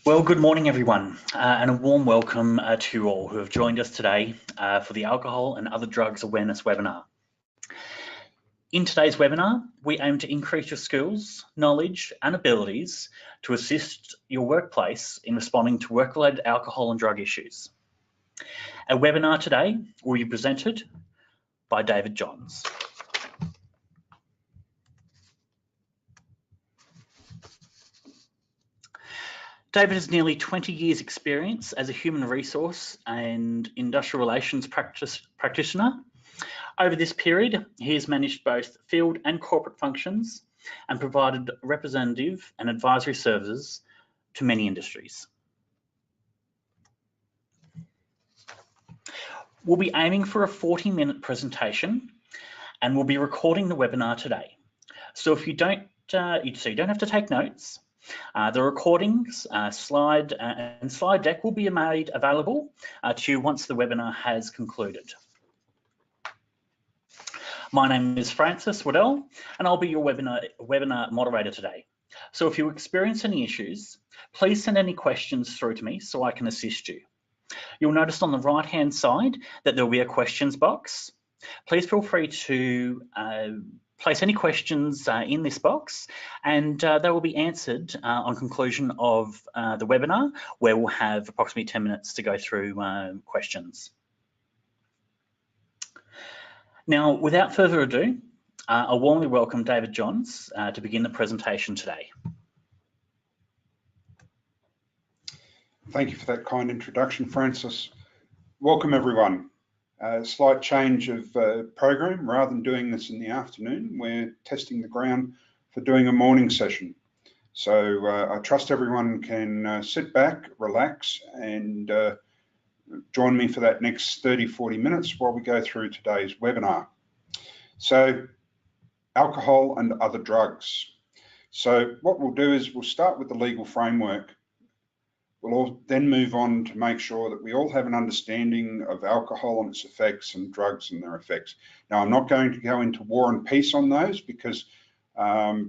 Well, good morning, everyone, and a warm welcome to you all who have joined us today for the Alcohol and Other Drugs Awareness webinar. In today's webinar, we aim to increase your skills, knowledge, and abilities to assist your workplace in responding to work-related alcohol and drug issues. Our webinar today will be presented by David Johns. David has nearly 20 years experience as a human resource and industrial relations practitioner. Over this period, he has managed both field and corporate functions and provided representative and advisory services to many industries. We'll be aiming for a 40-minute presentation and we'll be recording the webinar today. So if you don't have to take notes. The recordings, slide deck will be made available to you once the webinar has concluded. My name is Francis Waddell, and I'll be your webinar moderator today. So if you experience any issues, please send any questions through to me so I can assist you. You'll notice on the right-hand side that there'll be a questions box. Please feel free to place any questions in this box, and they will be answered on conclusion of the webinar, where we'll have approximately 10 minutes to go through questions. Now, without further ado, I warmly welcome David Johns to begin the presentation today. Thank you for that kind introduction, Francis. Welcome, everyone. Slight change of program. Rather than doing this in the afternoon, we're testing the ground for doing a morning session. So I trust everyone can sit back, relax, and join me for that next 30-40 minutes while we go through today's webinar. So, alcohol and other drugs. So what we'll do is we'll start with the legal framework. We'll then move on to make sure that we all have an understanding of alcohol and its effects and drugs and their effects. Now, I'm not going to go into war and peace on those because I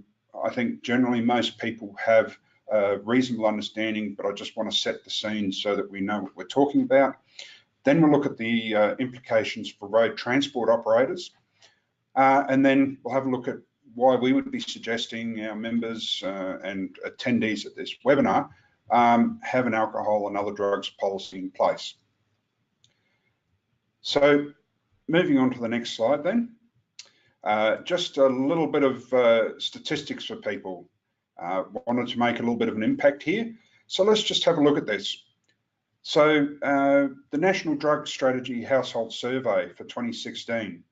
think generally most people have a reasonable understanding, but I just want to set the scene so that we know what we're talking about. Then we'll look at the implications for road transport operators. And then we'll have a look at why we would be suggesting our members and attendees at this webinar have an alcohol and other drugs policy in place. So moving on to the next slide then. Just a little bit of statistics for people. Wanted to make a little bit of an impact here. So let's just have a look at this. So the National Drug Strategy Household Survey for 2016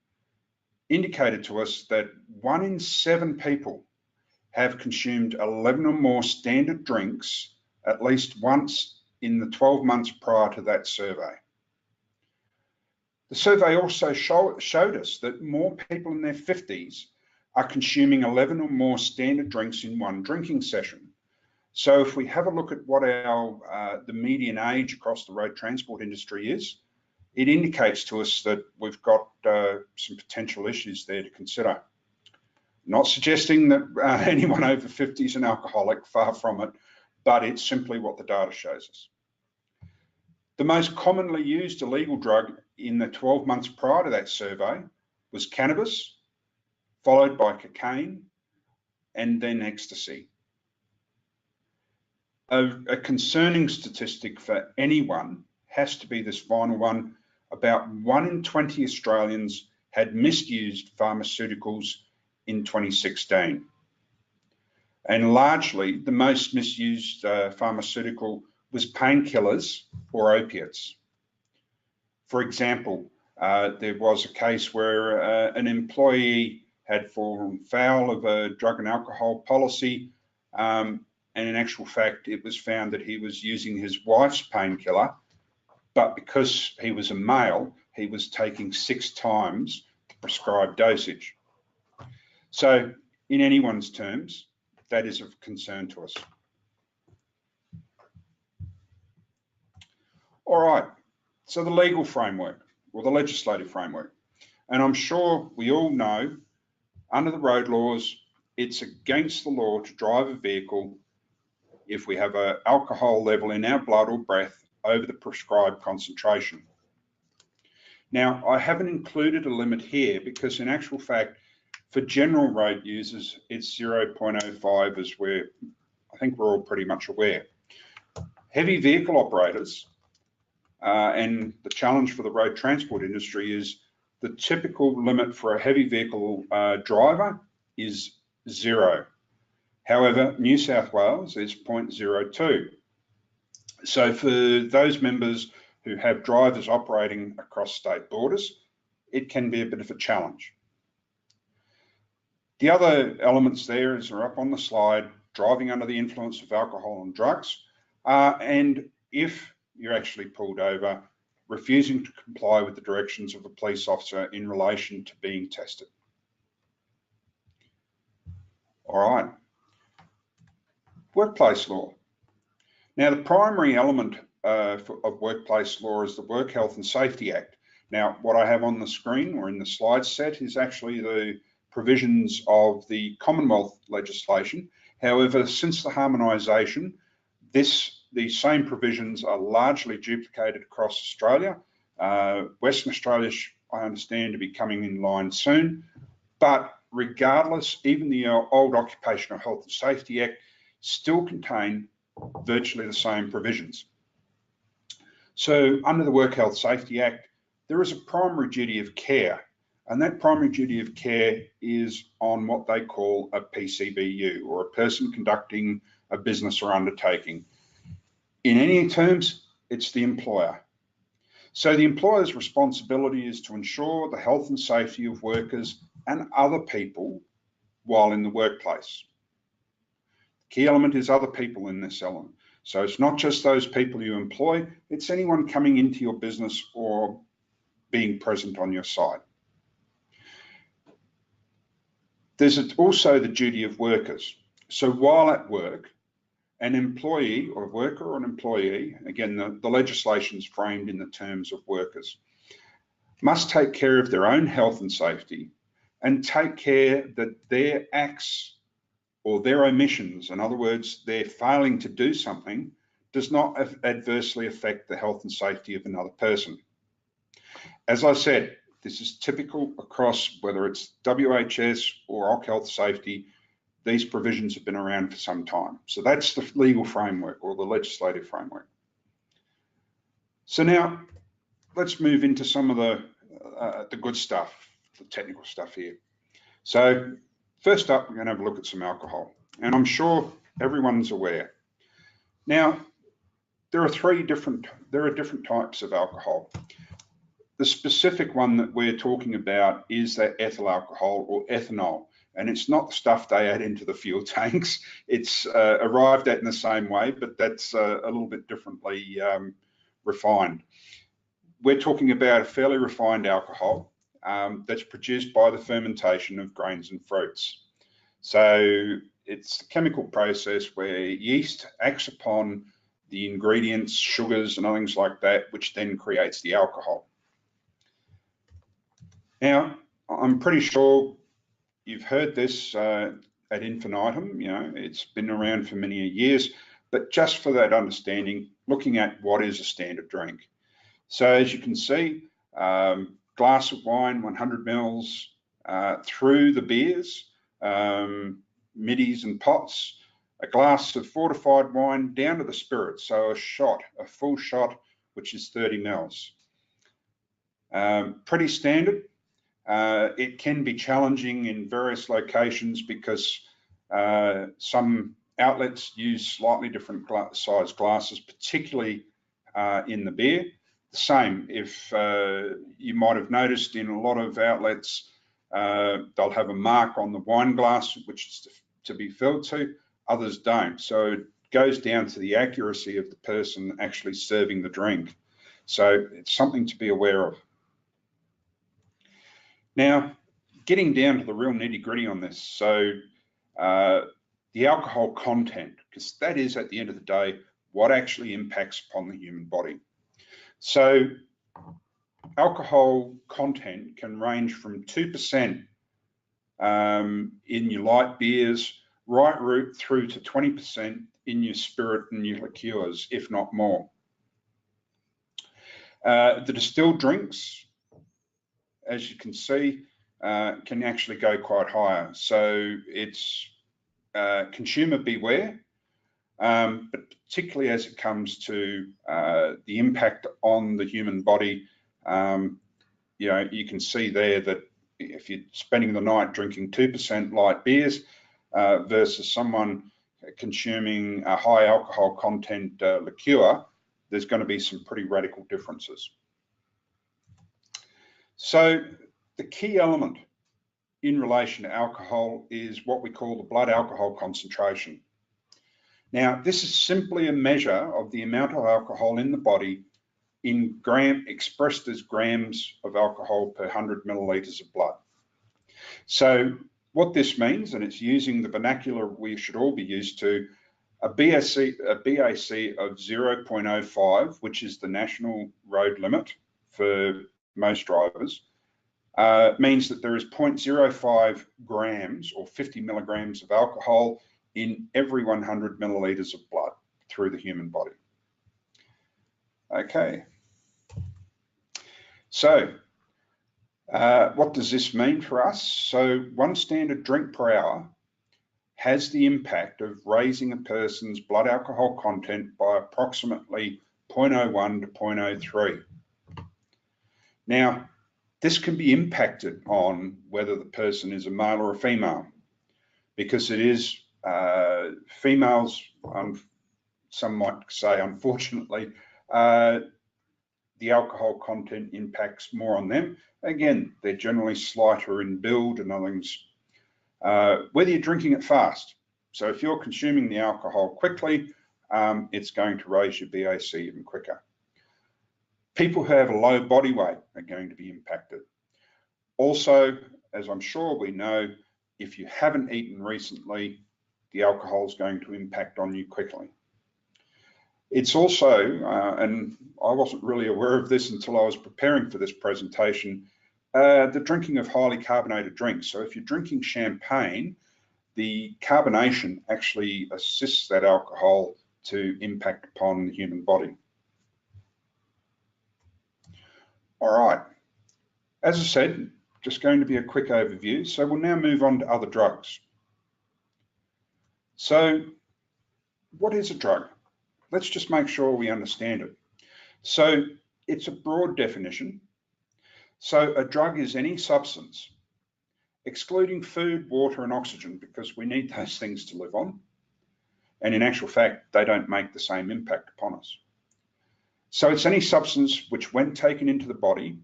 indicated to us that 1 in 7 people have consumed 11 or more standard drinks at least once in the 12 months prior to that survey. The survey also showed us that more people in their 50s are consuming 11 or more standard drinks in one drinking session. So if we have a look at what the median age across the road transport industry is, it indicates to us that we've got some potential issues there to consider. Not suggesting that anyone over 50 is an alcoholic, far from it, but it's simply what the data shows us. The most commonly used illegal drug in the 12 months prior to that survey was cannabis, followed by cocaine, and then ecstasy. A concerning statistic for anyone has to be this final one. About 1 in 20 Australians had misused pharmaceuticals in 2016. And largely, the most misused pharmaceutical was painkillers or opiates. For example, there was a case where an employee had fallen foul of a drug and alcohol policy, and in actual fact, it was found that he was using his wife's painkiller, but because he was a male, he was taking 6 times the prescribed dosage. So, in anyone's terms, that is of concern to us. All right, so the legal framework or the legislative framework. And I'm sure we all know under the road laws, it's against the law to drive a vehicle if we have an alcohol level in our blood or breath over the prescribed concentration. Now, I haven't included a limit here because in actual fact, for general road users, it's 0.05 as I think we're all pretty much aware. Heavy vehicle operators, and the challenge for the road transport industry is the typical limit for a heavy vehicle driver is 0. However, New South Wales is 0.02. So for those members who have drivers operating across state borders, it can be a bit of a challenge. The other elements there are up on the slide: driving under the influence of alcohol and drugs, and if you're actually pulled over, refusing to comply with the directions of a police officer in relation to being tested. All right. Workplace law. Now, the primary element of workplace law is the Work Health and Safety Act. Now, what I have on the screen or in the slide set is actually the provisions of the Commonwealth legislation. However, since the harmonisation, these same provisions are largely duplicated across Australia. Western Australia, I understand, to be coming in line soon. But regardless, even the old Occupational Health and Safety Act still contain virtually the same provisions. So under the Work Health Safety Act, there is a primary duty of care, and that primary duty of care is on what they call a PCBU, or a person conducting a business or undertaking. In any terms, it's the employer. So the employer's responsibility is to ensure the health and safety of workers and other people while in the workplace. The key element is other people in this element. So it's not just those people you employ, it's anyone coming into your business or being present on your site. There's also the duty of workers. So while at work, an employee or worker or an employee, again, the legislation is framed in the terms of workers, must take care of their own health and safety and take care that their acts or their omissions, in other words, their failing to do something, does not adversely affect the health and safety of another person. As I said, this is typical across whether it's WHS or Occ Health Safety. These provisions have been around for some time. So that's the legal framework or the legislative framework. So now let's move into some of the good stuff, the technical stuff here. So first up, we're going to have a look at some alcohol, and I'm sure everyone's aware. Now, there are different types of alcohol. The specific one that we're talking about is that ethyl alcohol or ethanol, and it's not the stuff they add into the fuel tanks. It's arrived at in the same way, but that's a little bit differently refined. We're talking about a fairly refined alcohol that's produced by the fermentation of grains and fruits. So it's a chemical process where yeast acts upon the ingredients, sugars and things like that, which then creates the alcohol. Now, I'm pretty sure you've heard this ad infinitum, it's been around for many years, but just for that understanding, looking at what is a standard drink. So as you can see, glass of wine, 100 mils, through the beers, middies and pots, a glass of fortified wine down to the spirits, so a full shot, which is 30 mils. Pretty standard. It can be challenging in various locations because some outlets use slightly different size glasses, particularly in the beer. The same, if you might have noticed in a lot of outlets, they'll have a mark on the wine glass, which is to be filled to, others don't. So it goes down to the accuracy of the person actually serving the drink. So it's something to be aware of. Now, getting down to the real nitty-gritty on this, so the alcohol content, because that is at the end of the day what actually impacts upon the human body. So alcohol content can range from 2% in your light beers right through to 20% in your spirit and your liqueurs, if not more. The distilled drinks, as you can see, can actually go quite higher. So it's consumer beware, but particularly as it comes to the impact on the human body. You know, you can see there that if you're spending the night drinking 2% light beers versus someone consuming a high alcohol content liqueur, there's going to be some pretty radical differences. So the key element in relation to alcohol is what we call the blood alcohol concentration. Now, this is simply a measure of the amount of alcohol in the body in expressed as grams of alcohol per 100 milliliters of blood. So what this means, and it's using the vernacular we should all be used to, a B.A.C. of 0.05, which is the national road limit for most drivers, means that there is 0.05 grams or 50 milligrams of alcohol in every 100 milliliters of blood through the human body. Okay. So what does this mean for us? So 1 standard drink per hour has the impact of raising a person's blood alcohol content by approximately 0.01 to 0.03. Now, this can be impacted on whether the person is a male or a female, because it is females, some might say unfortunately, the alcohol content impacts more on them. Again, they're generally slighter in build and other things. Whether you're drinking it fast, so if you're consuming the alcohol quickly, it's going to raise your B.A.C. even quicker. People who have a low body weight are going to be impacted. Also, as I'm sure we know, if you haven't eaten recently, the alcohol is going to impact on you quickly. It's also, and I wasn't really aware of this until I was preparing for this presentation, the drinking of highly carbonated drinks. So if you're drinking champagne, the carbonation actually assists that alcohol to impact upon the human body. All right, as I said, just going to be a quick overview. So we'll now move on to other drugs. So what is a drug? Let's just make sure we understand it. So it's a broad definition. So a drug is any substance, excluding food, water, and oxygen, because we need those things to live on. And in actual fact, they don't make the same impact upon us. So it's any substance which, when taken into the body,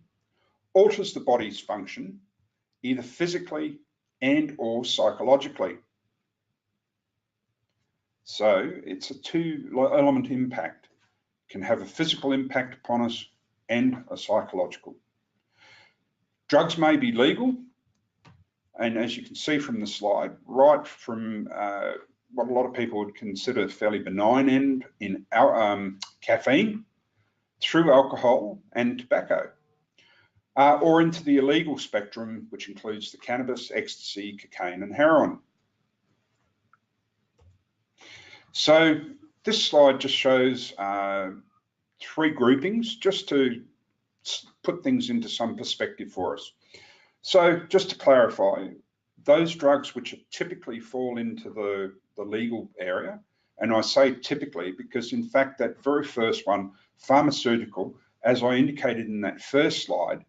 alters the body's function, either physically and or psychologically. So it's a 2-element impact. It can have a physical impact upon us and a psychological. Drugs may be legal, and as you can see from the slide, right from what a lot of people would consider fairly benign end in caffeine, through alcohol and tobacco, or into the illegal spectrum, which includes the cannabis, ecstasy, cocaine, and heroin. So this slide just shows 3 groupings, just to put things into some perspective for us. So just to clarify, those drugs which typically fall into the legal area, and I say typically because in fact that very first one, pharmaceutical, as I indicated in that first slide,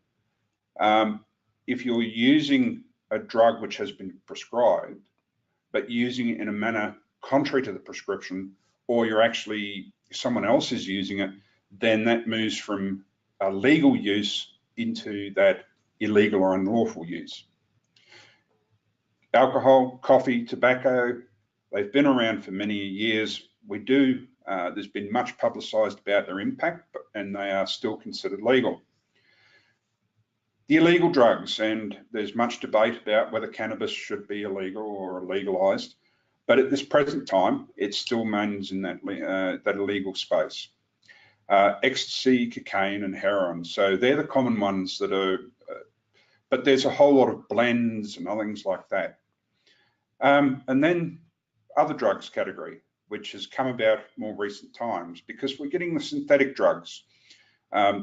if you're using a drug which has been prescribed, but using it in a manner contrary to the prescription, or someone else is using it, then that moves from a legal use into that illegal or unlawful use. Alcohol, coffee, tobacco, they've been around for many years. There's been much publicised about their impact, and they are still considered legal. The illegal drugs, and there's much debate about whether cannabis should be illegal or legalised, but at this present time, it still remains in that illegal space. Ecstasy, cocaine, and heroin. So they're the common ones that are, but there's a whole lot of blends and other things like that. And then other drugs category, which has come about more recent times, because we're getting the synthetic drugs,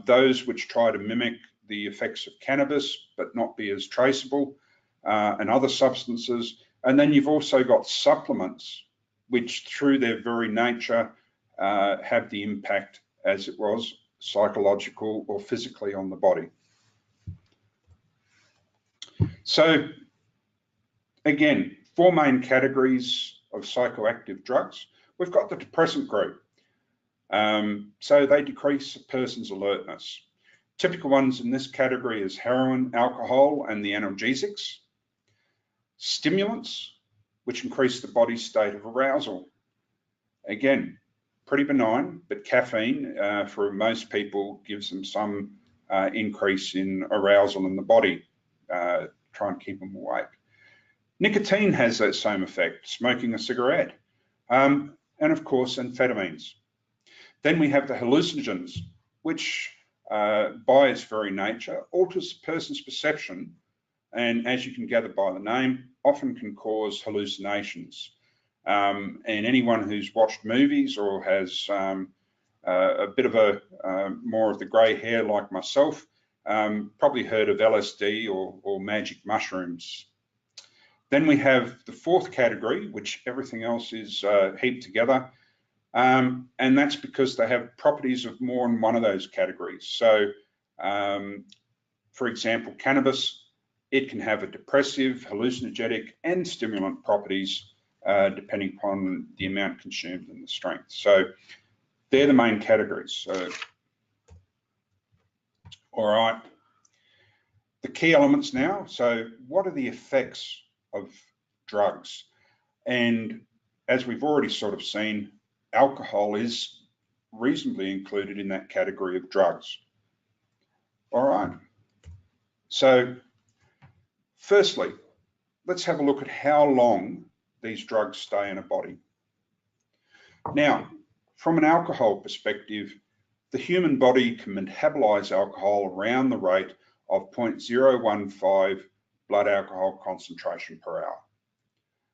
those which try to mimic the effects of cannabis but not be as traceable, and other substances. And then you've also got supplements which through their very nature have the impact, as it was, psychological or physically on the body. So again, 4 main categories of psychoactive drugs. We've got the depressant group. So they decrease a person's alertness. Typical ones in this category is heroin, alcohol, and the analgesics. Stimulants, which increase the body's state of arousal. Again, pretty benign, but caffeine for most people gives them some increase in arousal in the body, try and keep them awake. Nicotine has that same effect, smoking a cigarette, and of course amphetamines. Then we have the hallucinogens, which by its very nature alters the person's perception, and as you can gather by the name, often can cause hallucinations. And anyone who's watched movies or has a bit of more of the grey hair like myself, probably heard of LSD or magic mushrooms. Then we have the 4th category, which everything else is heaped together, and that's because they have properties of more than one of those categories. So, for example, cannabis, it can have a depressive, hallucinogenic, and stimulant properties, depending upon the amount consumed and the strength. So they're the main categories. So, all right, the key elements now. So what are the effects of drugs? And as we've already sort of seen, alcohol is reasonably included in that category of drugs. All right. So firstly, let's have a look at how long these drugs stay in a body. Now, from an alcohol perspective, the human body can metabolize alcohol around the rate of 0.015 blood alcohol concentration per hour,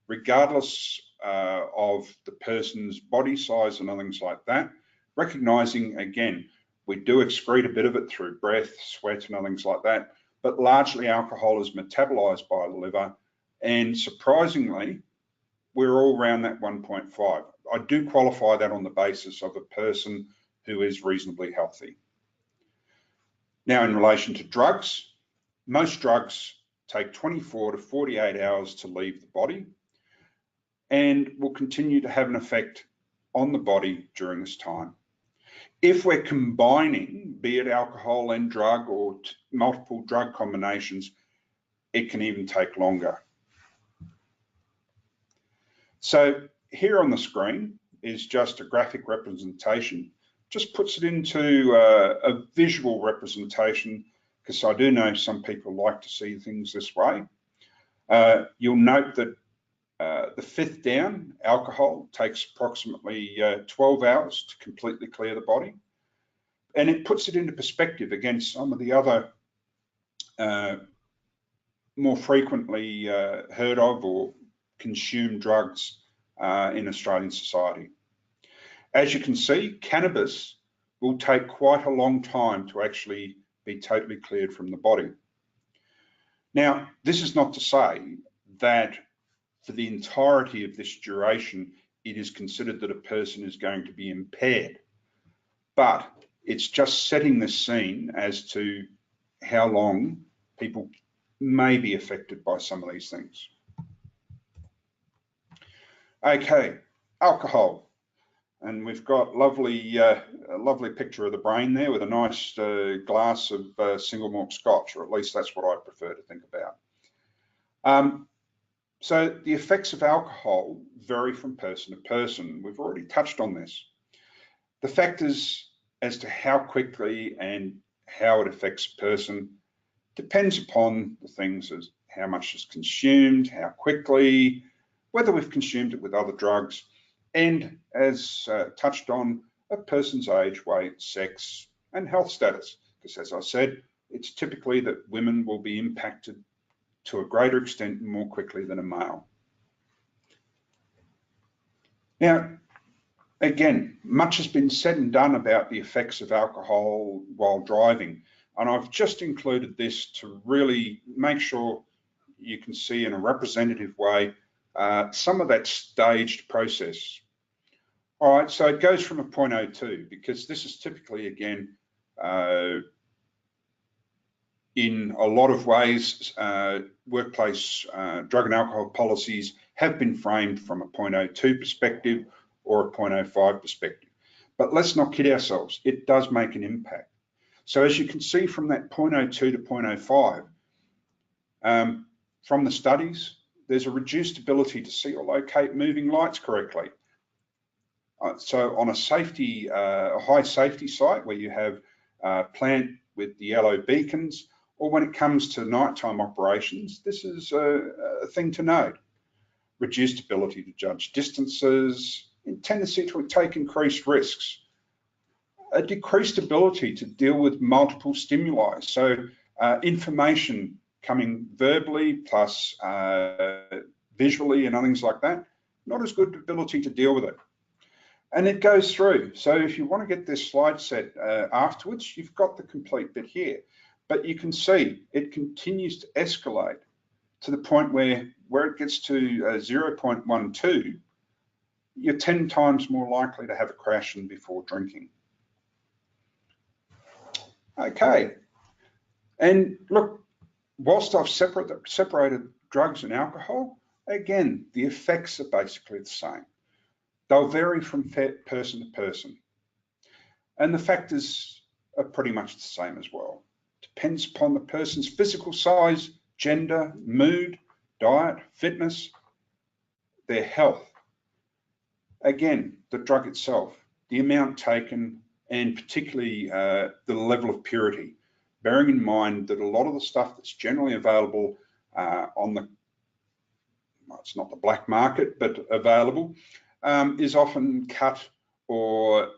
regardless of the person's body size and things like that, recognizing, again, we do excrete a bit of it through breath, sweat, and things like that, but largely alcohol is metabolized by the liver, and surprisingly, we're all around that 1.5. I do qualify that on the basis of a person who is reasonably healthy. Now, in relation to drugs, most drugs take 24 to 48 hours to leave the body and will continue to have an effect on the body during this time. If we're combining, be it alcohol and drug or multiple drug combinations, it can even take longer. So here on the screen is just a graphic representation, just puts it into a visual representation, because I do know some people like to see things this way. You'll note that the 5th down, alcohol, takes approximately 12 hours to completely clear the body. And it puts it into perspective against some of the other more frequently heard of or consumed drugs in Australian society. As you can see, cannabis will take quite a long time to actually be totally cleared from the body. Now, this is not to say that for the entirety of this duration, it is considered that a person is going to be impaired, but it's just setting the scene as to how long people may be affected by some of these things. Okay, alcohol. And we've got a lovely picture of the brain there with a nice glass of single malt scotch, or at least that's what I prefer to think about. So the effects of alcohol vary from person to person. We've already touched on this. The factors as to how quickly and how it affects a person depends upon the things as how much is consumed, how quickly, whether we've consumed it with other drugs, and as touched on, a person's age, weight, sex, and health status. Because as I said, it's typically that women will be impacted to a greater extent and more quickly than a male. Now, Again, much has been said and done about the effects of alcohol while driving, and I've just included this to really make sure you can see in a representative way some of that staged process. All right, so it goes from a 0.02, because this is typically, again, in a lot of ways, workplace drug and alcohol policies have been framed from a 0.02 perspective or a 0.05 perspective. But let's not kid ourselves, it does make an impact. So as you can see from that 0.02 to 0.05, from the studies, there's a reduced ability to see or locate moving lights correctly. So on a high safety site where you have a plant with the yellow beacons, or when it comes to nighttime operations, this is a thing to note. Reduced ability to judge distances, and tendency to take increased risks. A decreased ability to deal with multiple stimuli. So information coming verbally plus visually and things like that, not as good ability to deal with it. And it goes through. So if you want to get this slide set afterwards, you've got the complete bit here. But you can see it continues to escalate to the point where it gets to 0.12, you're 10 times more likely to have a crash than before drinking. Okay, and look, whilst I've separated drugs and alcohol, again, the effects are basically the same. They'll vary from person to person. And the factors are pretty much the same as well. Depends upon the person's physical size, gender, mood, diet, fitness, their health. Again, the drug itself, the amount taken, and particularly the level of purity, bearing in mind that a lot of the stuff that's generally available on the, well, it's not the black market, but available, is often cut or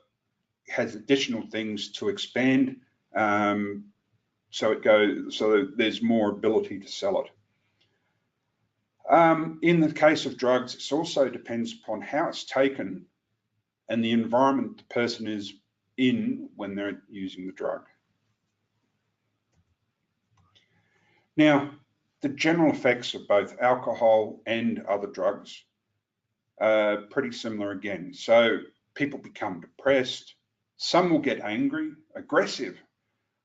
has additional things to expand, so there's more ability to sell it. In the case of drugs, it also depends upon how it's taken and the environment the person is in when they're using the drug. Now, the general effects of both alcohol and other drugs are pretty similar again. So people become depressed, some will get angry, aggressive,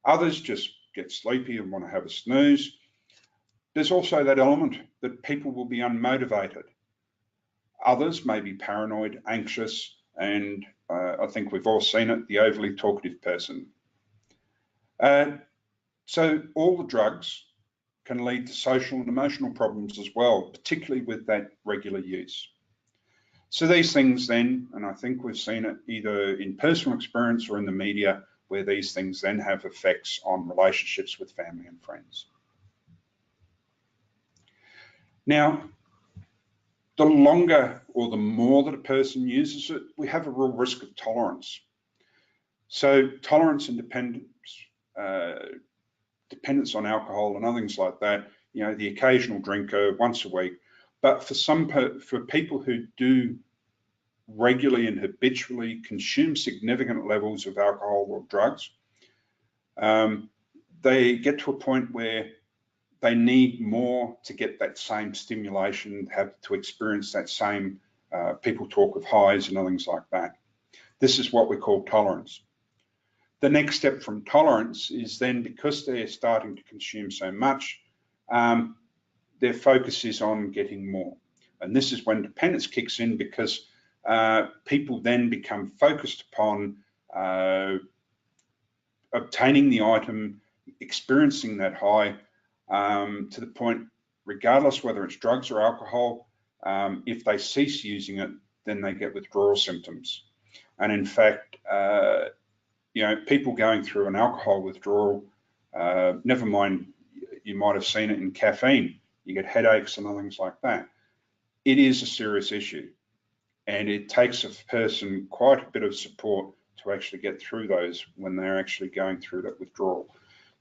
others just get sleepy and want to have a snooze. There's also that element that people will be unmotivated. Others may be paranoid, anxious, and I think we've all seen it, the overly talkative person. So all the drugs can lead to social and emotional problems as well, particularly with that regular use. So these things then, and I think we've seen it either in personal experience or in the media, where these things then have effects on relationships with family and friends. Now, the longer or the more that a person uses it, we have a real risk of tolerance. So tolerance and dependence on alcohol and other things like that, you know, the occasional drinker once a week. But for people who do regularly and habitually consume significant levels of alcohol or drugs, they get to a point where they need more to get that same stimulation, have to experience that same, people talk of highs and things like that. This is what we call tolerance. The next step from tolerance is then, because they're starting to consume so much, their focus is on getting more. And this is when dependence kicks in, because people then become focused upon obtaining the item, experiencing that high, to the point, regardless whether it's drugs or alcohol, if they cease using it, then they get withdrawal symptoms. And in fact, you know, people going through an alcohol withdrawal, never mind, you might have seen it in caffeine, you get headaches and other things like that. It is a serious issue, and it takes a person quite a bit of support to actually get through those when they're actually going through that withdrawal.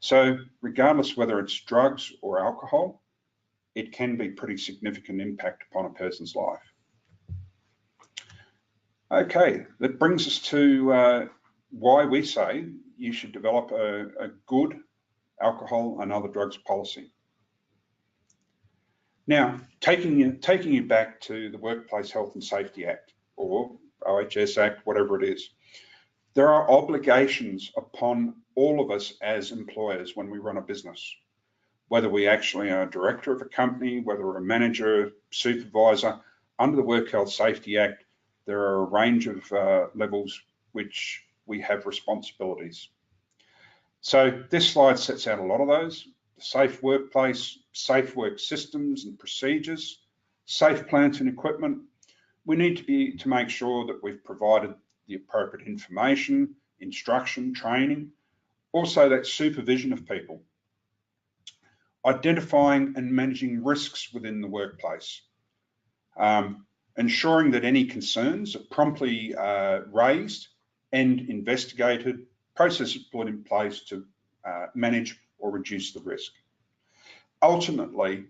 So regardless whether it's drugs or alcohol, it can be pretty significant impact upon a person's life. Okay, that brings us to why we say you should develop a good alcohol and other drugs policy. Now, taking you back to the Workplace Health and Safety Act, or OHS Act, whatever it is, there are obligations upon all of us as employers when we run a business. Whether we actually are a director of a company, whether we're a manager, supervisor, under the Work Health Safety Act, there are a range of levels which we have responsibilities. So this slide sets out a lot of those: the safe workplace, safe work systems and procedures, safe plants and equipment. We need to make sure that we've provided the appropriate information, instruction, training, also that supervision of people, identifying and managing risks within the workplace, ensuring that any concerns are promptly raised and investigated, processes put in place to manage or reduce the risk. Ultimately,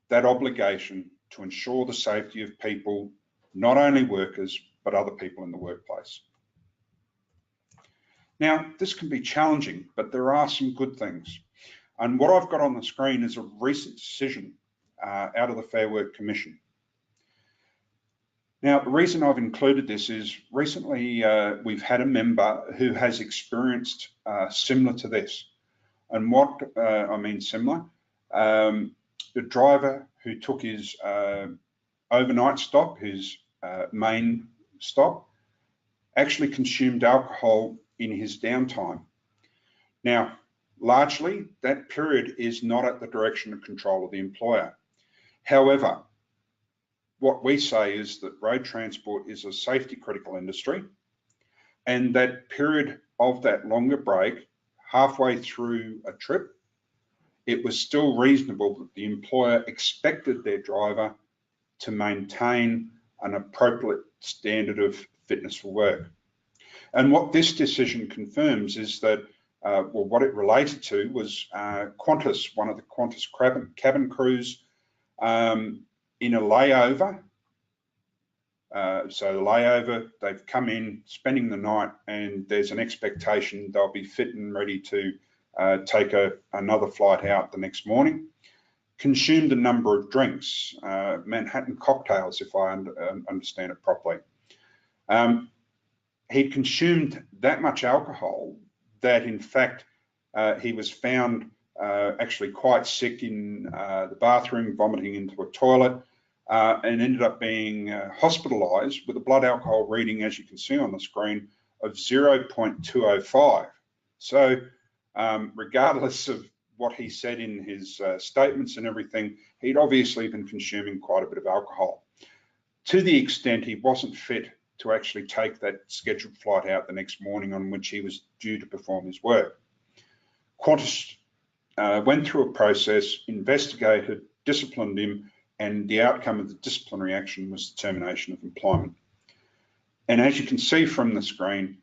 that obligation to ensure the safety of people, not only workers, but other people in the workplace. Now, this can be challenging, but there are some good things. And what I've got on the screen is a recent decision out of the Fair Work Commission. Now, the reason I've included this is recently we've had a member who has experienced similar to this. And what I mean similar, the driver who took his overnight stop, his main stop, actually consumed alcohol in his downtime. Now, largely, that period is not at the direction and control of the employer. However, what we say is that road transport is a safety critical industry, and that period of that longer break, halfway through a trip, it was still reasonable that the employer expected their driver to maintain an appropriate standard of fitness for work. And what this decision confirms is that, well, what it related to was Qantas, one of the Qantas cabin crews, in a layover. So the layover, they've come in, spending the night, and there's an expectation they'll be fit and ready to take another flight out the next morning. Consumed a number of drinks, Manhattan cocktails, if I understand it properly. He consumed that much alcohol that, in fact, he was found actually quite sick in the bathroom, vomiting into a toilet, and ended up being hospitalised with a blood alcohol reading, as you can see on the screen, of 0.205. So regardless of what he said in his statements and everything, he'd obviously been consuming quite a bit of alcohol, to the extent he wasn't fit to actually take that scheduled flight out the next morning on which he was due to perform his work. Qantas went through a process, investigated, disciplined him, and the outcome of the disciplinary action was the termination of employment. And as you can see from the screen,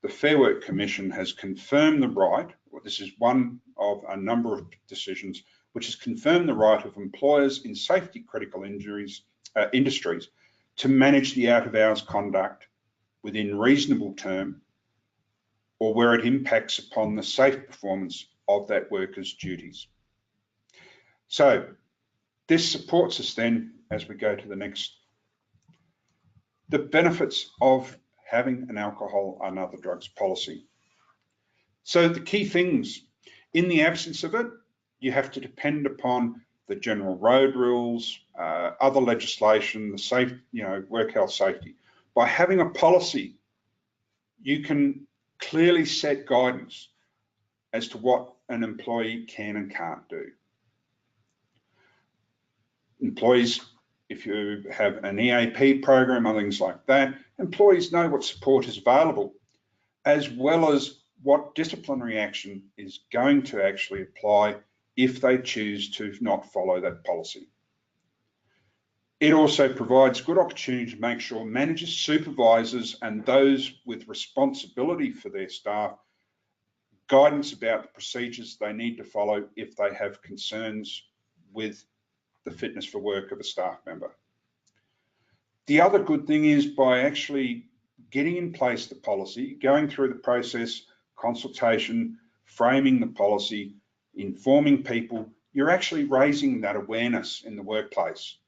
the Fair Work Commission has confirmed the right, well, this is one of a number of decisions, which has confirmed the right of employers in safety critical industries to manage the out of hours conduct within reasonable term, or where it impacts upon the safe performance of that worker's duties. So this supports us then as we go to the next. The benefits of having an alcohol and other drugs policy. So the key things: in the absence of it, you have to depend upon the general road rules, other legislation, the safe, work health safety. By having a policy, you can clearly set guidance as to what an employee can and can't do. Employees, if you have an EAP program or things like that, employees know what support is available, as well as what disciplinary action is going to actually apply if they choose to not follow that policy. It also provides good opportunity to make sure managers, supervisors, and those with responsibility for their staff guidance about the procedures they need to follow if they have concerns with the fitness for work of a staff member. The other good thing is by actually getting in place the policy, going through the process, consultation, framing the policy, informing people, you're actually raising that awareness in the workplace.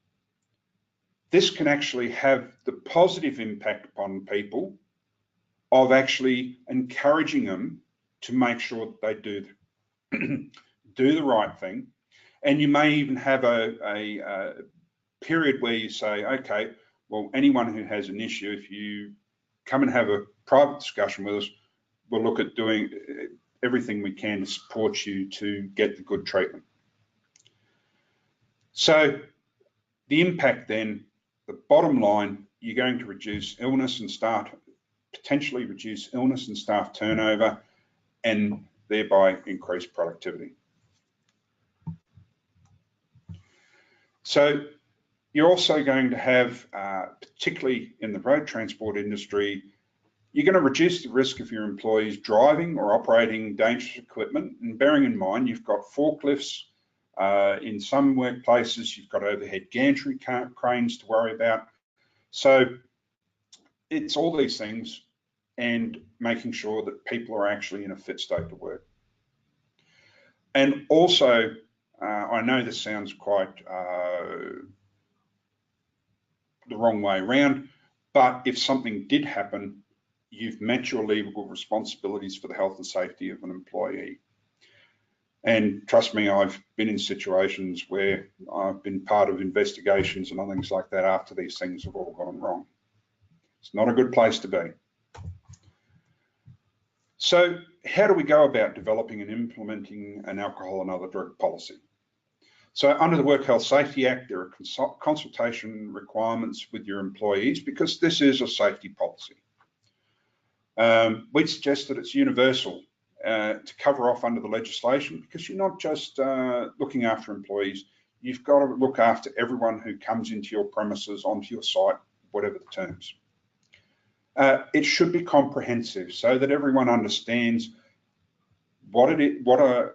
This can actually have the positive impact upon people of actually encouraging them to make sure that they do the right thing. And you may even have a period where you say, okay, well, anyone who has an issue, if you come and have a private discussion with us, we'll look at doing everything we can to support you to get the good treatment. So the impact then, the bottom line, you're going to reduce illness and potentially reduce illness and staff turnover, and thereby increase productivity. So you're also going to have, particularly in the road transport industry, you're going to reduce the risk of your employees driving or operating dangerous equipment. And bearing in mind, you've got forklifts. In some workplaces, you've got overhead gantry cranes to worry about. So it's all these things and making sure that people are actually in a fit state to work. And also, I know this sounds quite the wrong way around, but if something did happen, you've met your legal responsibilities for the health and safety of an employee. And trust me, I've been in situations where I've been part of investigations and things like that after these things have all gone wrong. It's not a good place to be. So how do we go about developing and implementing an alcohol and other drug policy? So under the Work Health Safety Act, there are consultation requirements with your employees because this is a safety policy. We'd suggest that it's universal to cover off under the legislation because you're not just looking after employees, you've got to look after everyone who comes into your premises, onto your site, whatever the terms. It should be comprehensive so that everyone understands what the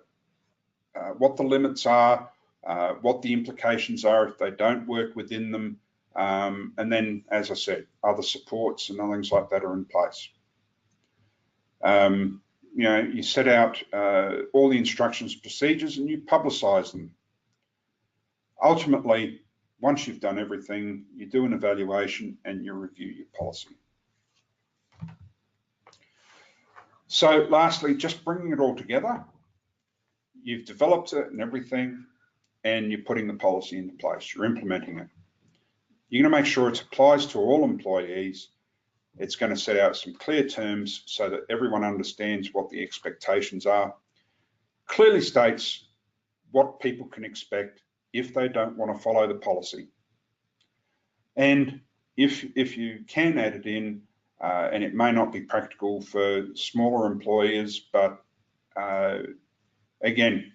limits are, what the implications are if they don't work within them, and then, as I said, other supports and things like that are in place. You know, you set out all the instructions and procedures and you publicise them. Ultimately, once you've done everything, you do an evaluation and you review your policy. So lastly, just bringing it all together, you've developed it and everything, and you're putting the policy into place, you're implementing it. You're going to make sure it applies to all employees. It's going to set out some clear terms so that everyone understands what the expectations are. Clearly states what people can expect if they don't want to follow the policy. And if you can add it in, and it may not be practical for smaller employers, but again,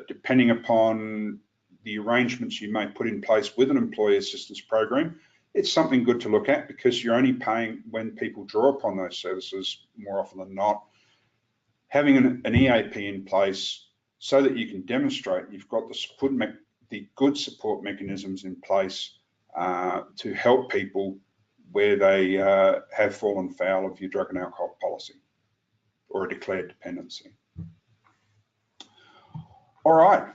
depending upon the arrangements you may put in place with an employee assistance program, it's something good to look at because you're only paying when people draw upon those services more often than not. Having an EAP in place so that you can demonstrate you've got the good support mechanisms in place to help people where they have fallen foul of your drug and alcohol policy or a declared dependency. All right,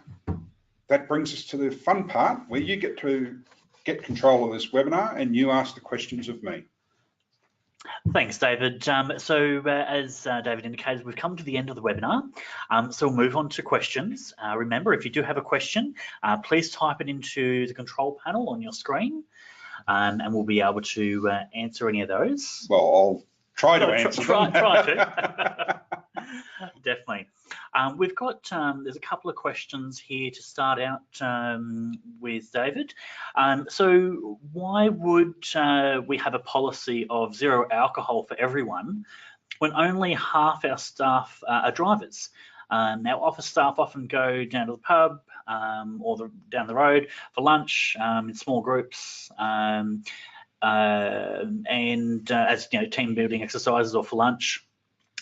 that brings us to the fun part where you get to get control of this webinar and you ask the questions of me. Thanks, David. As David indicated, we've come to the end of the webinar. So we'll move on to questions. Remember, if you do have a question, please type it into the control panel on your screen, and we'll be able to answer any of those. Well, I'll try to answer them. Try to. Definitely. We've got, there's a couple of questions here to start out with David. So why would we have a policy of zero alcohol for everyone when only half our staff are drivers? Our office staff often go down to the pub or down the road for lunch in small groups and as you know, team building exercises or for lunch,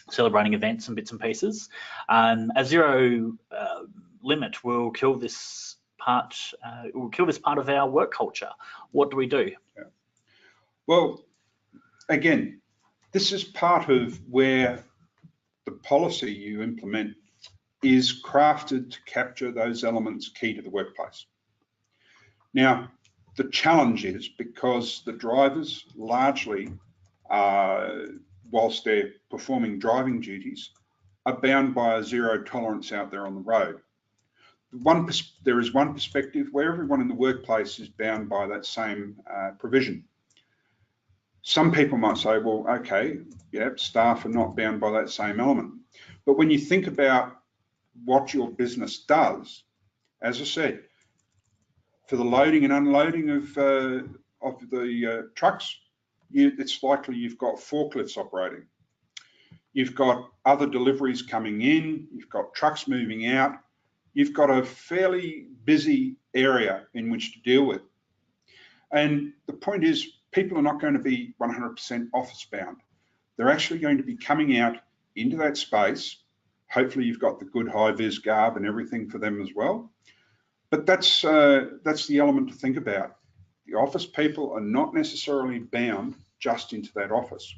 celebrating events and bits and pieces. A zero limit will kill this part. Will kill this part of our work culture. What do we do? Yeah. Well, again, this is part of where the policy you implement is crafted to capture those elements key to the workplace. Now, the challenge is because the drivers largely, whilst they're performing driving duties, are bound by a zero tolerance out there on the road. There is one perspective where everyone in the workplace is bound by that same provision. Some people might say, well, okay, yeah, staff are not bound by that same element. But when you think about what your business does, as I said, for the loading and unloading of the trucks, it's likely you've got forklifts operating. You've got other deliveries coming in, you've got trucks moving out, you've got a fairly busy area in which to deal with. And the point is, people are not going to be 100% office bound. They're actually going to be coming out into that space. Hopefully you've got the good high-vis garb and everything for them as well. But that's the element to think about. The office people are not necessarily bound just into that office.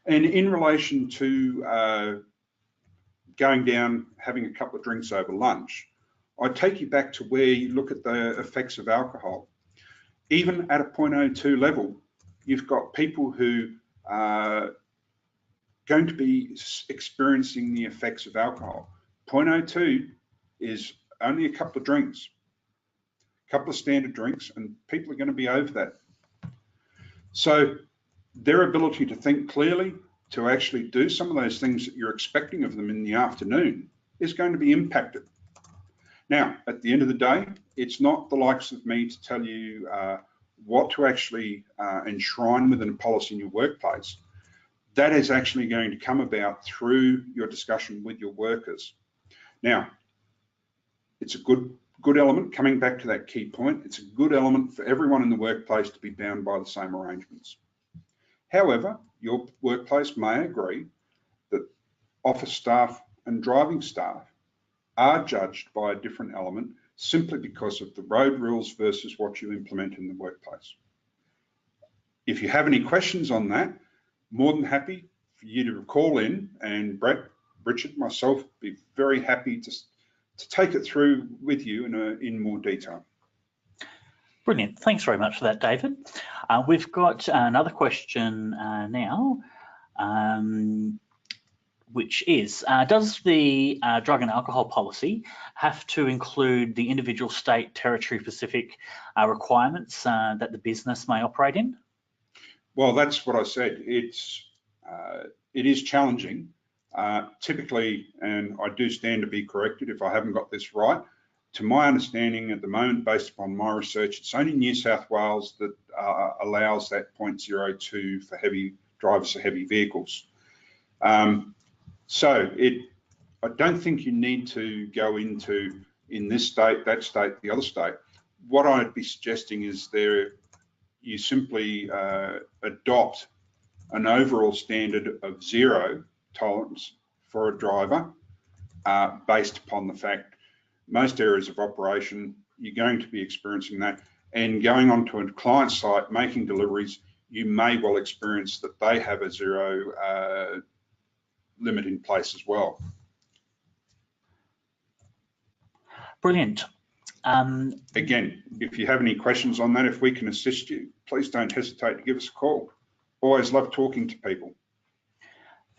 And in relation to going down, having a couple of drinks over lunch, I take you back to where you look at the effects of alcohol. Even at a 0.02 level, you've got people who are going to be experiencing the effects of alcohol. 0.02 is only a couple of drinks, a couple of standard drinks, and people are going to be over that. So their ability to think clearly, to actually do some of those things that you're expecting of them in the afternoon is going to be impacted. Now, at the end of the day, it's not the likes of me to tell you what to actually enshrine within a policy in your workplace. That is actually going to come about through your discussion with your workers. Now, it's a good element, coming back to that key point, it's a good element for everyone in the workplace to be bound by the same arrangements. However, your workplace may agree that office staff and driving staff are judged by a different element simply because of the road rules versus what you implement in the workplace. If you have any questions on that, more than happy for you to call in, and Brett, Richard, myself, be very happy to take it through with you in more detail. Brilliant. Thanks very much for that, David. We've got another question now, which is, does the drug and alcohol policy have to include the individual state territory specific requirements that the business may operate in? Well, that's what I said. It is challenging. Typically, and I do stand to be corrected if I haven't got this right, to my understanding at the moment, based upon my research, it's only New South Wales that allows that 0.02 for heavy drivers of heavy vehicles. So I don't think you need to go into in this state, that state, the other state. What I'd be suggesting is you simply adopt an overall standard of zero tolerance for a driver based upon the fact most areas of operation, you're going to be experiencing that. And going onto a client site, making deliveries, you may well experience that they have a zero limit in place as well. Brilliant. Again, if you have any questions on that, if we can assist you, please don't hesitate to give us a call. Always love talking to people.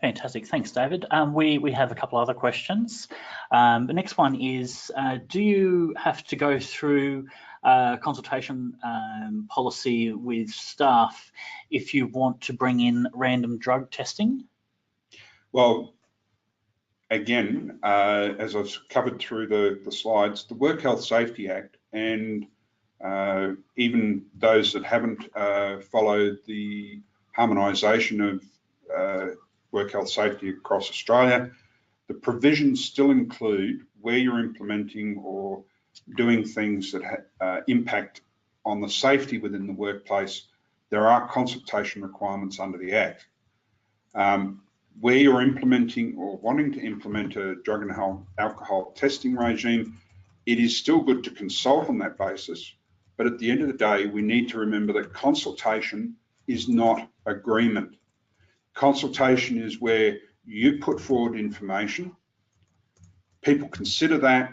Fantastic, thanks, David. We have a couple other questions. The next one is, do you have to go through consultation policy with staff if you want to bring in random drug testing? Well, again, as I've covered through the slides, the Work Health Safety Act and even those that haven't followed the harmonisation of work health safety across Australia, the provisions still include where you're implementing or doing things that impact on the safety within the workplace, there are consultation requirements under the Act. Where you're implementing or wanting to implement a drug and alcohol testing regime, it is still good to consult on that basis, but at the end of the day, we need to remember that consultation is not agreement. Consultation is where you put forward information, people consider that,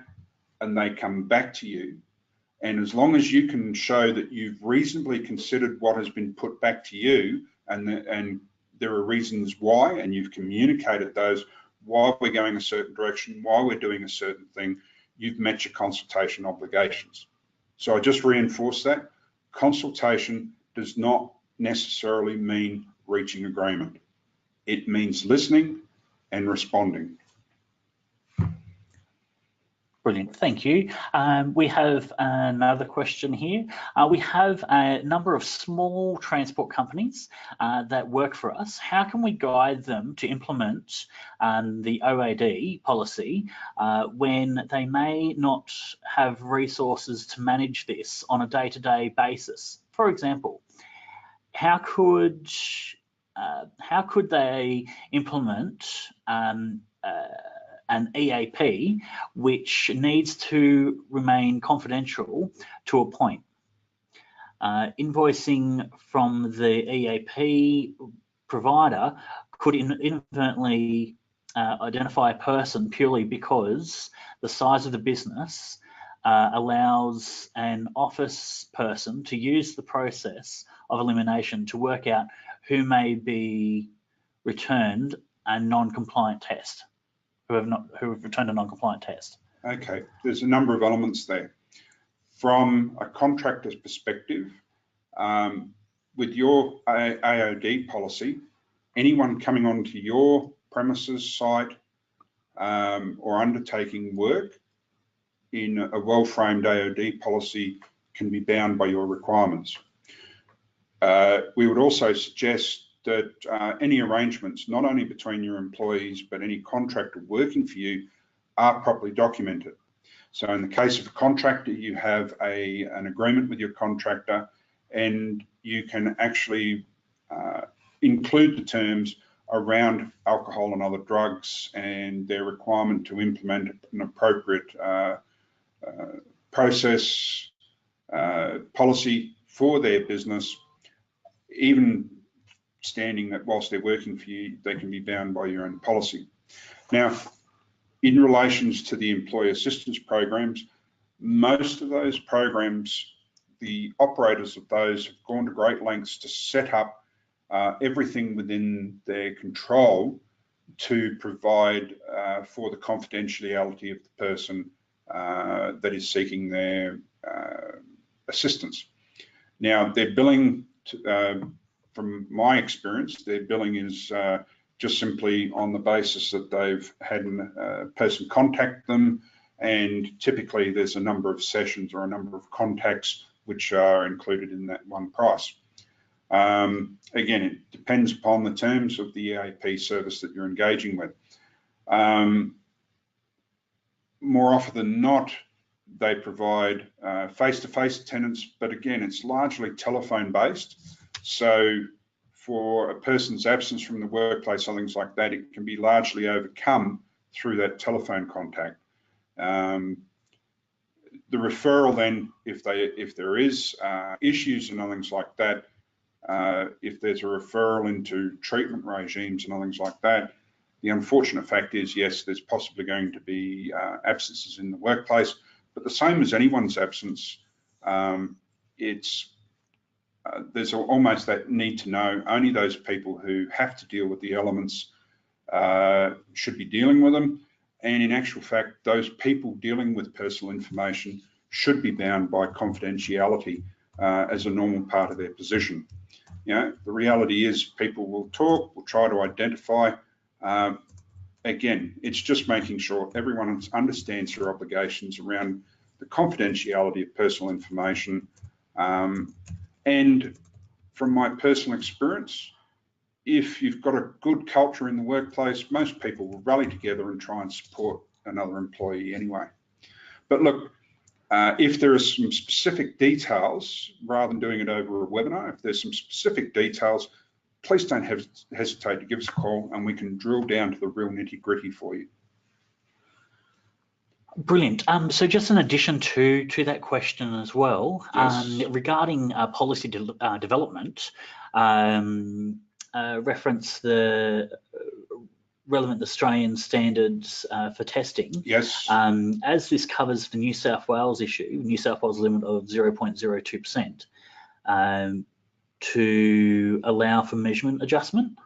and they come back to you. And as long as you can show that you've reasonably considered what has been put back to you, and there are reasons why, and you've communicated those, why we're going a certain direction, why we're doing a certain thing, you've met your consultation obligations. So I just reinforce that. Consultation does not necessarily mean reaching agreement. It means listening and responding. Brilliant, thank you. We have another question here. We have a number of small transport companies that work for us. How can we guide them to implement the OAD policy when they may not have resources to manage this on a day-to-day basis? For example, how could they implement an EAP which needs to remain confidential to a point? Invoicing from the EAP provider could inadvertently identify a person purely because the size of the business allows an office person to use the process of elimination to work out who may be returned a non-compliant test. Who have returned a non-compliant test. Okay, there's a number of elements there. From a contractor's perspective, with your AOD policy, anyone coming onto your premises, site, or undertaking work in a well-framed AOD policy can be bound by your requirements. We would also suggest that any arrangements, not only between your employees, but any contractor working for you, are properly documented. So in the case of a contractor, you have an agreement with your contractor, and you can actually include the terms around alcohol and other drugs and their requirement to implement an appropriate process, policy for their business, even standing that whilst they're working for you, they can be bound by your own policy. Now, in relations to the employee assistance programs, most of those programs, the operators of those have gone to great lengths to set up everything within their control to provide for the confidentiality of the person that is seeking their assistance. Now, their billing, from my experience, their billing is just simply on the basis that they've had a person contact them, and typically there's a number of sessions or a number of contacts which are included in that one price. Again, it depends upon the terms of the EAP service that you're engaging with. More often than not, they provide face-to-face attendance, but again, it's largely telephone-based. So for a person's absence from the workplace or things like that, it can be largely overcome through that telephone contact. The referral then, if there is issues and things like that, if there's a referral into treatment regimes and things like that, the unfortunate fact is, yes, there's possibly going to be absences in the workplace, but the same as anyone's absence, there's almost that need to know. Only those people who have to deal with the elements should be dealing with them. And in actual fact, those people dealing with personal information should be bound by confidentiality as a normal part of their position. You know, the reality is people will talk, will try to identify. Again, it's just making sure everyone understands their obligations around the confidentiality of personal information. And from my personal experience, if you've got a good culture in the workplace, most people will rally together and try and support another employee anyway. But look, if there are some specific details, rather than doing it over a webinar, if there's some specific details, please don't hesitate to give us a call and we can drill down to the real nitty-gritty for you. Brilliant. So just in addition to that question as well, yes. Regarding policy development, reference the relevant Australian standards for testing. Yes. As this covers the New South Wales issue, New South Wales limit of 0.02%, to allow for measurement adjustment?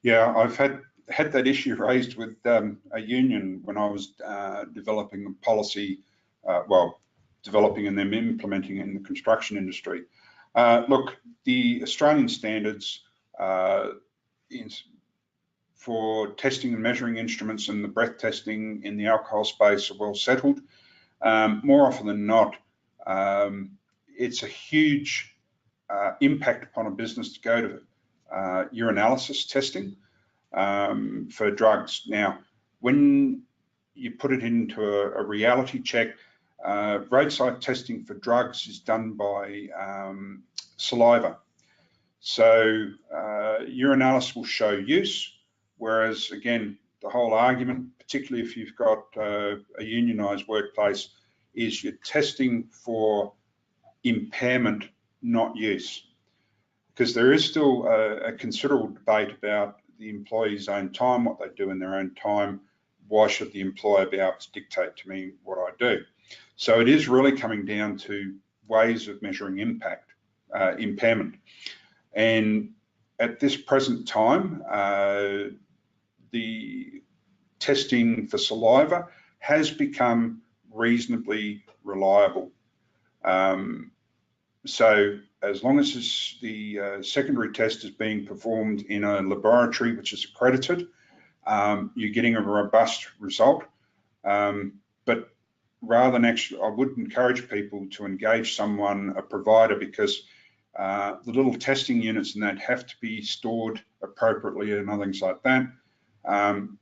Yeah, I've had that issue raised with a union when I was developing a policy, developing and then implementing it in the construction industry. Look, the Australian standards for testing and measuring instruments and the breath testing in the alcohol space are well settled. More often than not, it's a huge impact upon a business to go to urinalysis testing for drugs. Now, when you put it into a reality check, roadside testing for drugs is done by saliva. So urinalysis will show use, whereas again, the whole argument, particularly if you've got a unionised workplace, is you're testing for impairment, not use. Because there is still a considerable debate about the employee's own time, what they do in their own time. Why should the employer be able to dictate to me what I do? So it is really coming down to ways of measuring impairment. And at this present time, the testing for saliva has become reasonably reliable. So as long as the secondary test is being performed in a laboratory which is accredited, you're getting a robust result. But rather than actually, I would encourage people to engage a provider, because the little testing units and that have to be stored appropriately and other things like that.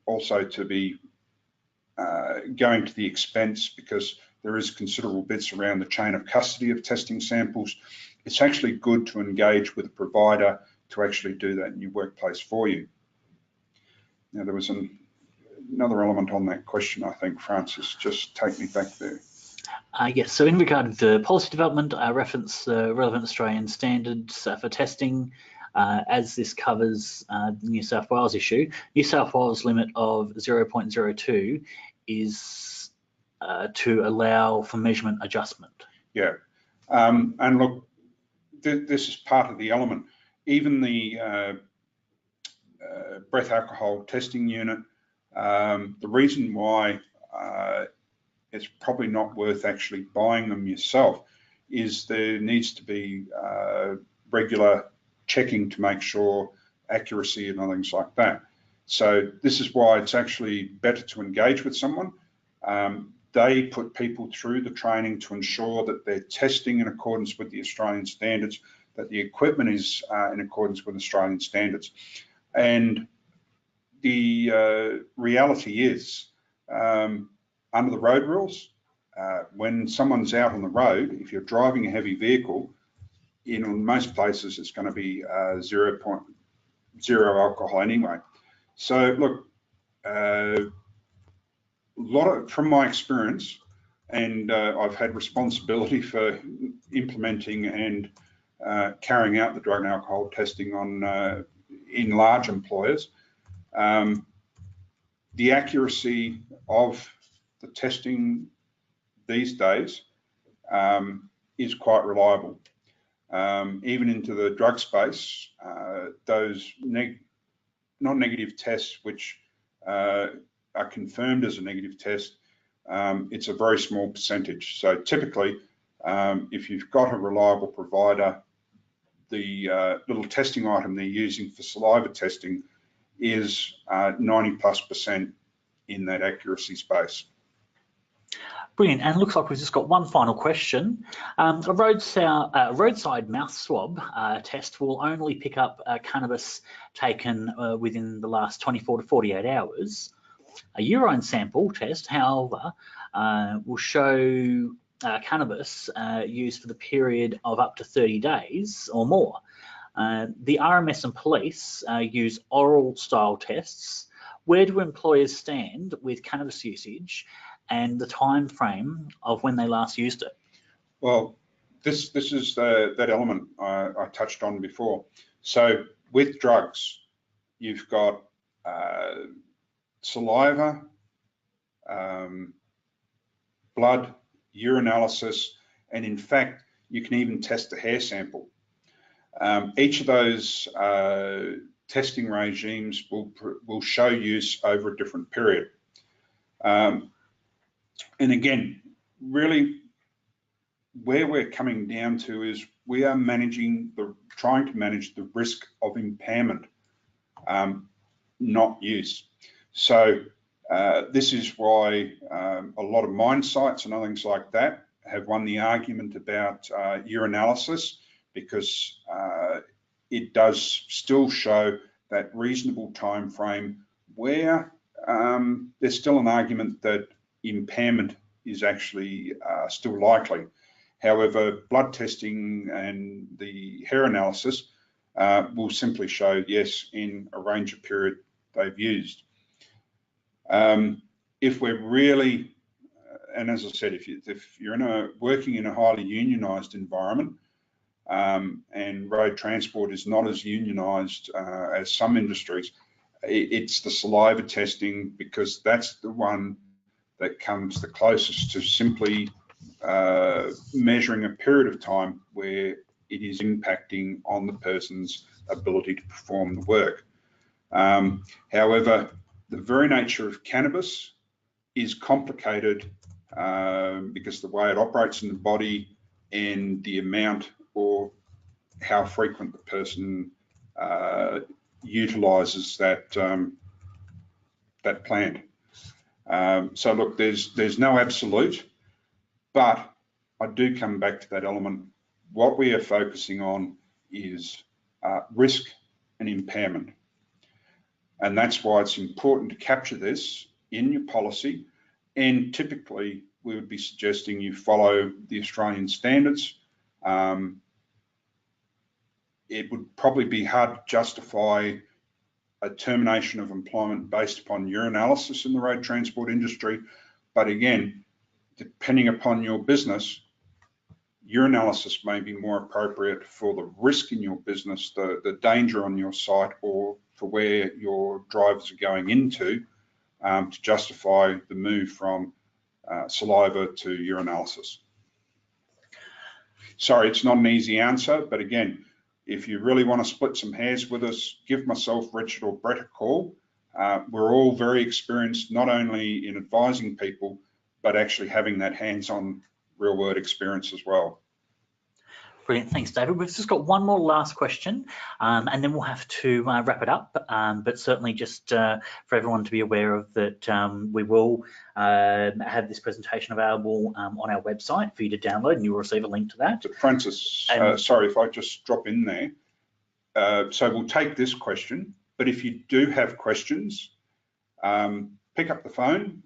Also to be going to the expense, because there is considerable bits around the chain of custody of testing samples. It's actually good to engage with a provider to actually do that in your workplace for you. Now, there was another element on that question, I think, Francis, just take me back there. Yes, so in regard to policy development, I reference the relevant Australian standards for testing, as this covers the New South Wales issue. New South Wales limit of 0.02 is to allow for measurement adjustment. Yeah, and look, this is part of the element. Even the breath alcohol testing unit, the reason why it's probably not worth actually buying them yourself is there needs to be regular checking to make sure accuracy and other things like that. So this is why it's actually better to engage with someone. They put people through the training to ensure that they're testing in accordance with the Australian standards, that the equipment is in accordance with Australian standards. And the reality is, under the road rules, when someone's out on the road, if you're driving a heavy vehicle, in most places it's going to be 0.0 alcohol anyway. So look, from my experience, and I've had responsibility for implementing and carrying out the drug and alcohol testing on in large employers, the accuracy of the testing these days is quite reliable. Even into the drug space, those non-negative tests which are confirmed as a negative test, it's a very small percentage. So typically, if you've got a reliable provider, the little testing item they're using for saliva testing is 90+% in that accuracy space. Brilliant, and it looks like we've just got one final question. A roadside mouth swab test will only pick up cannabis taken within the last 24 to 48 hours. A urine sample test, however, will show cannabis used for the period of up to 30 days or more. The RMS and police use oral style tests. Where do employers stand with cannabis usage and the time frame of when they last used it? Well, this is that element I touched on before. So with drugs, you've got saliva, blood, urinalysis, and in fact, you can even test a hair sample. Each of those testing regimes will show use over a different period. And again, really where we're coming down to is we are trying to manage the risk of impairment, not use. So this is why a lot of mine sites and other things like that have won the argument about urinalysis, because it does still show that reasonable time frame where there's still an argument that impairment is actually still likely. However, blood testing and the hair analysis will simply show, yes, in a range of period they've used. If we're really, and as I said, if you're working in a highly unionised environment, and road transport is not as unionised as some industries, it's the saliva testing, because that's the one that comes the closest to simply measuring a period of time where it is impacting on the person's ability to perform the work. However, the very nature of cannabis is complicated because the way it operates in the body and the amount or how frequent the person utilises that plant. So look, there's no absolute, but I do come back to that element. What we are focusing on is risk and impairment. And that's why it's important to capture this in your policy. And typically, we would be suggesting you follow the Australian standards. It would probably be hard to justify a termination of employment based upon urinalysis in the road transport industry. But again, depending upon your business, urinalysis may be more appropriate for the risk in your business, the danger on your site, or for where your drivers are going into, to justify the move from saliva to urinalysis. Sorry, it's not an easy answer, but again, if you really want to split some hairs with us, give myself, Richard, or Brett a call. We're all very experienced, not only in advising people, but actually having that hands-on real-world experience as well. Brilliant, thanks, David. We've just got one more last question, and then we'll have to wrap it up. But certainly, just for everyone to be aware of that, we will have this presentation available on our website for you to download, and you'll receive a link to that. Francis, sorry if I just drop in there. So we'll take this question, but if you do have questions, pick up the phone,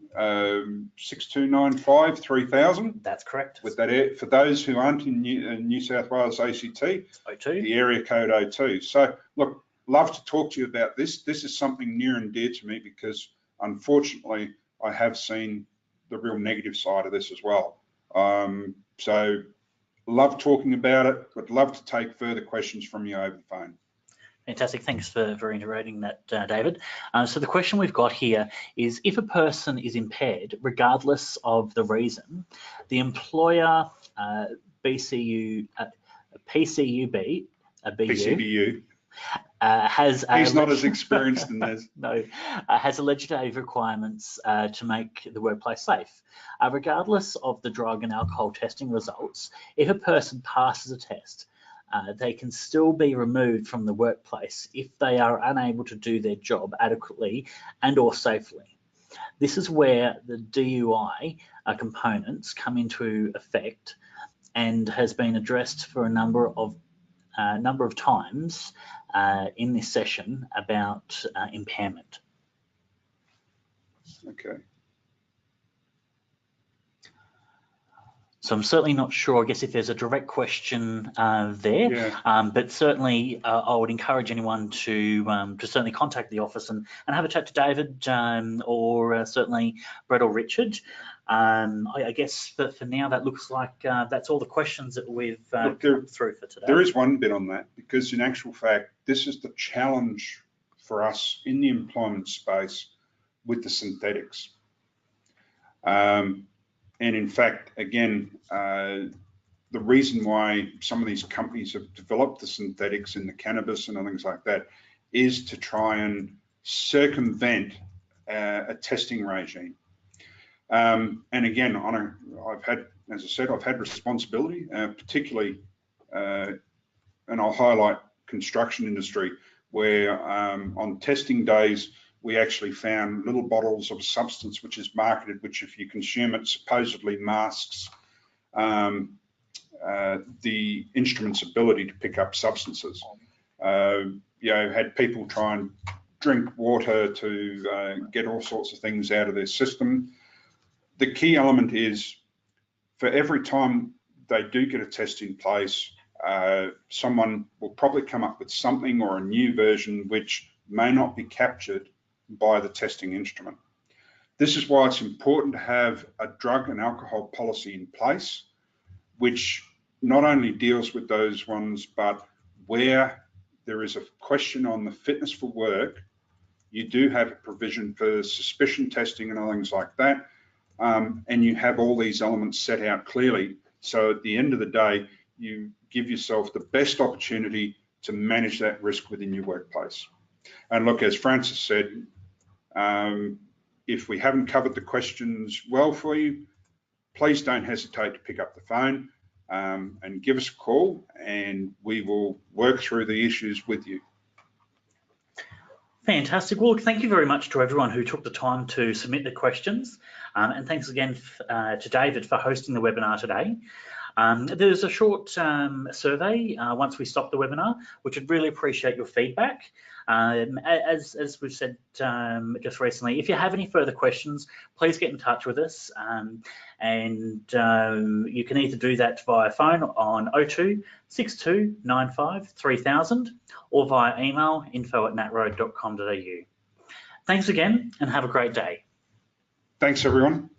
6295 3000. That's correct. With that, for those who aren't in New South Wales ACT, 02. The area code 02. So look, love to talk to you about this. This is something near and dear to me, because unfortunately I have seen the real negative side of this as well. So love talking about it, but love to take further questions from you over the phone. Fantastic, thanks for reiterating that, David. So the question we've got here is, if a person is impaired, regardless of the reason, the employer, PCUB, PCBU, has he's not as experienced in this. No, has alleged requirements to make the workplace safe. Regardless of the drug and alcohol testing results, if a person passes a test, they can still be removed from the workplace if they are unable to do their job adequately and or safely. This is where the DUI components come into effect, and has been addressed for a number of times in this session about impairment. Okay. So I'm certainly not sure, I guess, if there's a direct question there, Yeah. but certainly I would encourage anyone to certainly contact the office and have a chat to David or certainly Brett or Richard. I guess for now, that looks like that's all the questions that we've come through for today. There is one bit on that, because in actual fact, this is the challenge for us in the employment space with the synthetics. And in fact, again, the reason why some of these companies have developed the synthetics in the cannabis and things like that is to try and circumvent a testing regime. And again, I've had, as I said, I've had responsibility, particularly, and I'll highlight construction industry, where on testing days, we actually found little bottles of substance which is marketed, which if you consume it, supposedly masks the instrument's ability to pick up substances. Had people try and drink water to get all sorts of things out of their system. The key element is, for every time they do get a test in place, someone will probably come up with something or a new version which may not be captured by the testing instrument. This is why it's important to have a drug and alcohol policy in place, which not only deals with those ones, but where there is a question on the fitness for work, you do have a provision for suspicion testing and other things like that. And you have all these elements set out clearly. So at the end of the day, you give yourself the best opportunity to manage that risk within your workplace. And look, as Francis said, if we haven't covered the questions well for you, please don't hesitate to pick up the phone and give us a call, and we will work through the issues with you. Fantastic. Well, thank you very much to everyone who took the time to submit the questions. And thanks again to David for hosting the webinar today. There's a short survey once we stop the webinar, which I'd really appreciate your feedback. As we've said just recently, if you have any further questions, please get in touch with us. And you can either do that via phone on 02 62 95 3000 or via email info@natroad.com.au. Thanks again and have a great day. Thanks, everyone.